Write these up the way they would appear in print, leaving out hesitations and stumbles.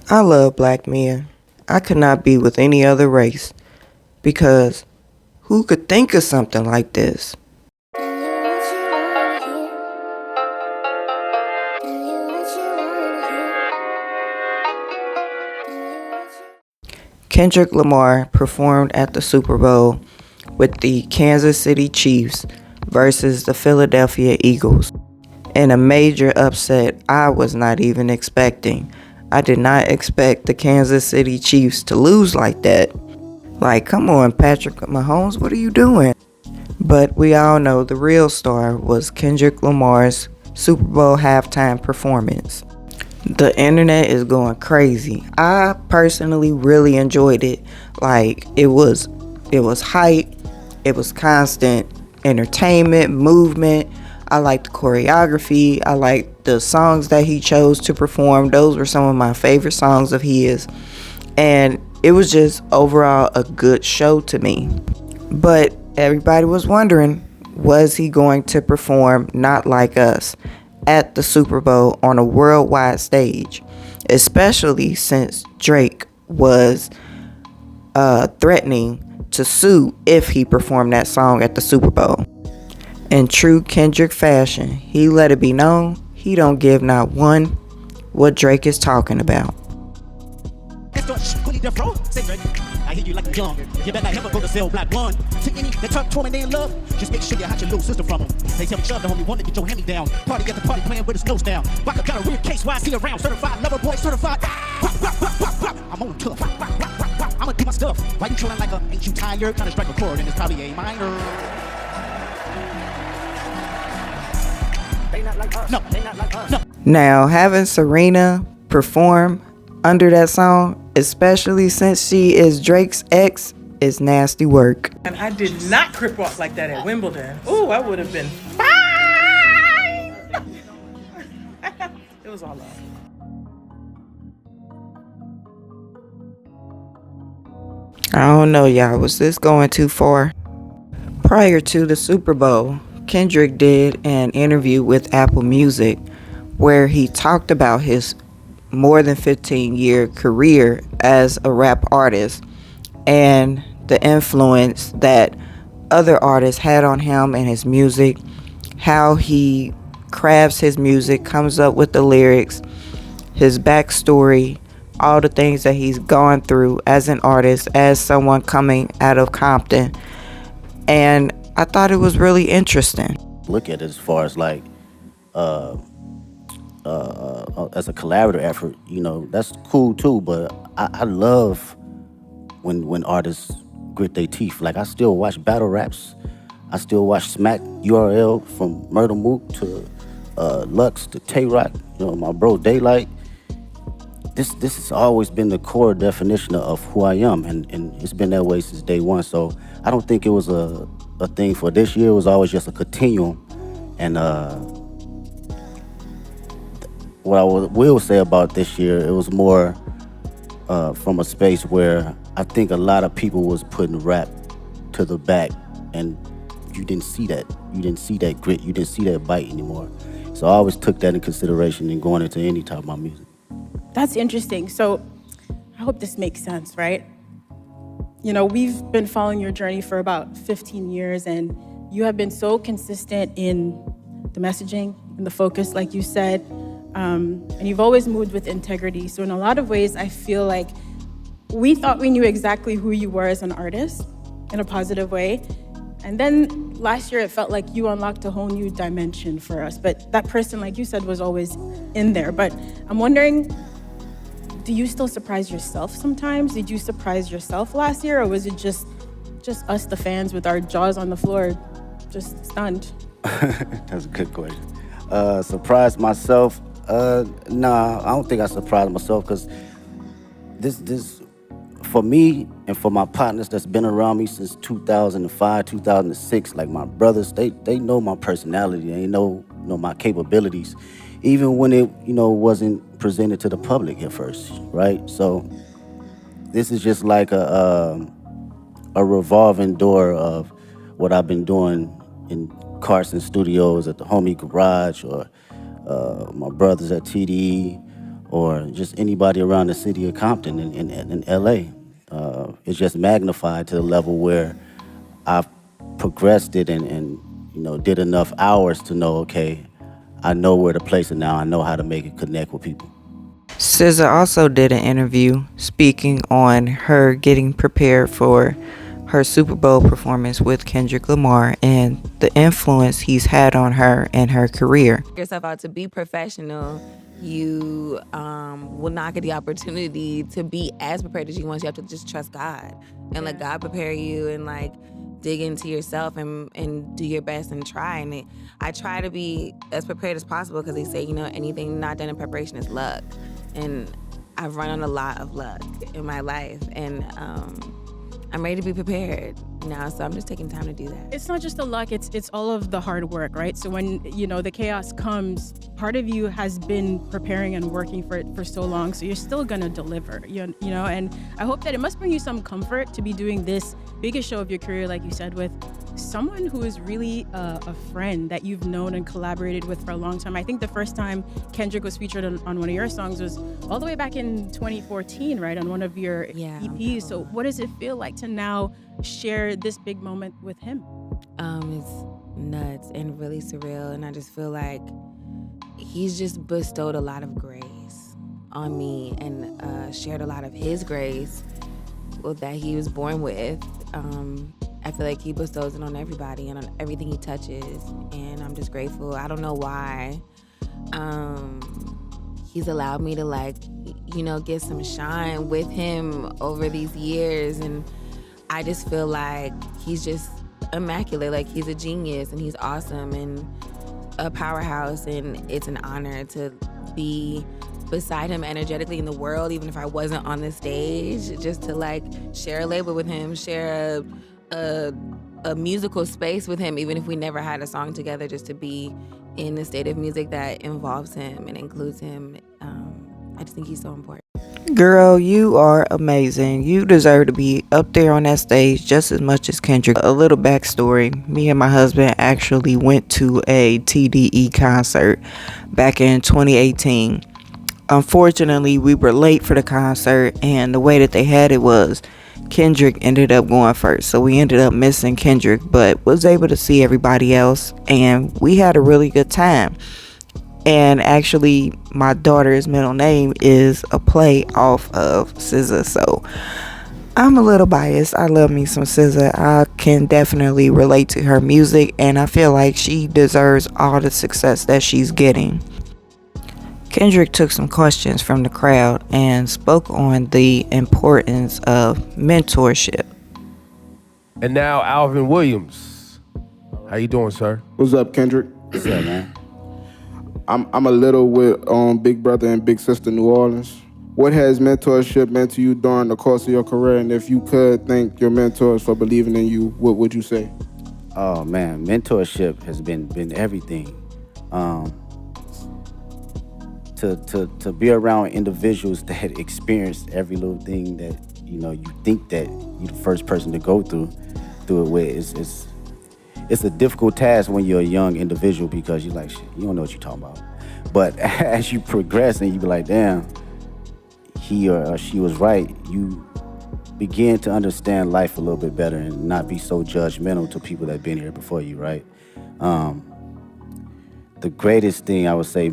I love black men. I could not be with any other race because who could think of something like this? Kendrick Lamar performed at the Super Bowl with the Kansas City Chiefs versus the Philadelphia Eagles in a major upset I was not even expecting. I did not expect the Kansas City Chiefs to lose like that. Like, come on, Patrick Mahomes, what are you doing? But we all know the real star was Kendrick Lamar's Super Bowl halftime performance. The internet is going crazy. I personally really enjoyed it. Like, it was hype, it was constant entertainment, movement. I liked the choreography. I liked the songs that he chose to perform. Those were some of my favorite songs of his. And it was just overall a good show to me. But everybody was wondering, was he going to perform Not Like Us at the Super Bowl on a worldwide stage? Especially since Drake was threatening to sue if he performed that song at the Super Bowl. In true Kendrick fashion, he let it be known he don't give not one what Drake is talking about. I hear you like a young. You better never go to sell black one. To any that talk to me in love, just make sure you hide your little sister from them. They tell me shove the homie, want to get your hand me down. Party at the party playing with his nose down. Waka got a weird case why I see around. Certified lover boy, certified. I'm on tough. I'ma do my stuff. Why you chillin' like a ain't you tired? Trying to strike a chord and it's probably A minor. They not like us. No, they not like us. No. Now, having Serena perform under that song, especially since she is Drake's ex, is nasty work. And I did not crip walk like that at Wimbledon. Ooh, I would have been fine. It was all love. I don't know, y'all. Was this going too far? Prior to the Super Bowl, Kendrick did an interview with Apple Music where he talked about his more than 15-year career as a rap artist and the influence that other artists had on him and his music, how he crafts his music, comes up with the lyrics, his backstory, all the things that he's gone through as an artist, as someone coming out of Compton. And I thought it was really interesting. Look at it as far as like as a collaborative effort, you know, that's cool too. But I love when artists grit their teeth. Like I still watch battle raps. I still watch Smack URL from Murder Mook to Lux to Tay Rock. You know, my bro Daylight. This has always been the core definition of who I am, and it's been that way since day one. So I don't think it was a thing for this year. It was always just a continuum. And what I will say about this year, it was more from a space where I think a lot of people was putting rap to the back, and you didn't see that. You didn't see that grit. You didn't see that bite anymore. So I always took that in consideration in going into any type of my music. That's interesting. So I hope this makes sense, right? You know, we've been following your journey for about 15 years, and you have been so consistent in the messaging and the focus, like you said, and you've always moved with integrity. So in a lot of ways, I feel like we thought we knew exactly who you were as an artist in a positive way. And then last year, it felt like you unlocked a whole new dimension for us. But that person, like you said, was always in there. But I'm wondering, do you still surprise yourself sometimes? Did you surprise yourself last year, or was it just us, the fans, with our jaws on the floor, just stunned? That's a good question. Surprise myself? Nah, I don't think I surprised myself, because this for me and for my partners that's been around me since 2005, 2006, like my brothers, they know my personality, they know my capabilities, even when it wasn't presented to the public at first, right? So this is just like a revolving door of what I've been doing in Carson Studios, at the homie garage, or my brothers at TDE, or just anybody around the city of Compton in LA. It's just magnified to the level where I've progressed it and did enough hours to know, okay, I know where to place it now. I know how to make it connect with people. SZA also did an interview speaking on her getting prepared for her Super Bowl performance with Kendrick Lamar and the influence he's had on her and her career. Yourself out to be professional, you will not get the opportunity to be as prepared as you want. You have to just trust God and let God prepare you and like dig into yourself and do your best and try. And I try to be as prepared as possible because they say, anything not done in preparation is luck. And I've run on a lot of luck in my life, and I'm ready to be prepared now, so I'm just taking time to do that. It's not just the luck, it's all of the hard work, right? So when, the chaos comes, part of you has been preparing and working for it for so long, so you're still gonna deliver, and I hope that it must bring you some comfort to be doing this biggest show of your career, like you said, with someone who is really a friend that you've known and collaborated with for a long time. I think the first time Kendrick was featured on one of your songs was all the way back in 2014, right, on one of your EPs. So what does it feel like to now share this big moment with him? It's nuts and really surreal, and I just feel like he's just bestowed a lot of grace on me and shared a lot of his grace that he was born with. I feel like he bestows it on everybody and on everything he touches, and I'm just grateful. I don't know why he's allowed me to get some shine with him over these years, and I just feel like he's just immaculate. Like, he's a genius and he's awesome and a powerhouse, and it's an honor to be beside him energetically in the world, even if I wasn't on the stage, just to share a label with him, share a musical space with him, even if we never had a song together, just to be in the state of music that involves him and includes him. I just think he's so important. Girl, you are amazing. You deserve to be up there on that stage just as much as Kendrick. A little backstory. Me and my husband actually went to a TDE concert back in 2018. Unfortunately, we were late for the concert, and the way that they had it was Kendrick ended up going first, so we ended up missing Kendrick, but was able to see everybody else, and we had a really good time. And actually, my daughter's middle name is a play off of SZA, so I'm a little biased. I love me some SZA. I can definitely relate to her music, and I feel like she deserves all the success that she's getting. Kendrick took some questions from the crowd and spoke on the importance of mentorship. And now Alvin Williams. How you doing, sir? What's up, Kendrick? What's up, man? I'm a little with Big Brother and Big Sister New Orleans. What has mentorship meant to you during the course of your career? And if you could thank your mentors for believing in you, what would you say? Oh man, mentorship has been everything. To be around individuals that experience every little thing that you think that you're the first person to go through it with, it's a difficult task when you're a young individual, because you're like, shit, you don't know what you're talking about. But as you progress and you be like, damn, he or she was right, you begin to understand life a little bit better and not be so judgmental to people that have been here before you, right? The greatest thing I would say,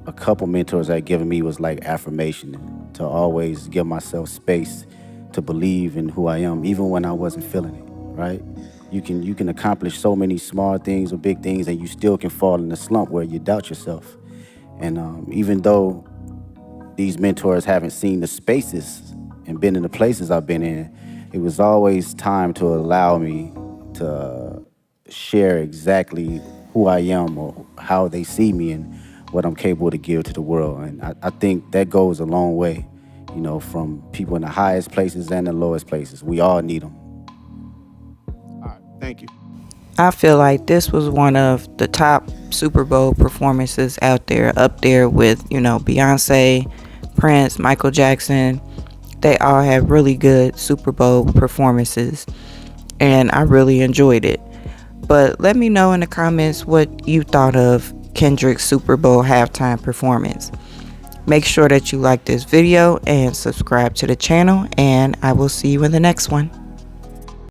a couple mentors that given me was like affirmation, to always give myself space to believe in who I am, even when I wasn't feeling it, right? You can accomplish so many small things or big things, and you still can fall in a slump where you doubt yourself. And even though these mentors haven't seen the spaces and been in the places I've been in, it was always time to allow me to share exactly who I am or how they see me and what I'm capable to give to the world. And I think that goes a long way, from people in the highest places and the lowest places. We all need them. All right, thank you. I feel like this was one of the top Super Bowl performances out there, up there with, Beyonce, Prince, Michael Jackson. They all had really good Super Bowl performances, and I really enjoyed it. But let me know in the comments what you thought of Kendrick's Super Bowl halftime performance. Make sure that you like this video and subscribe to the channel, and I will see you in the next one.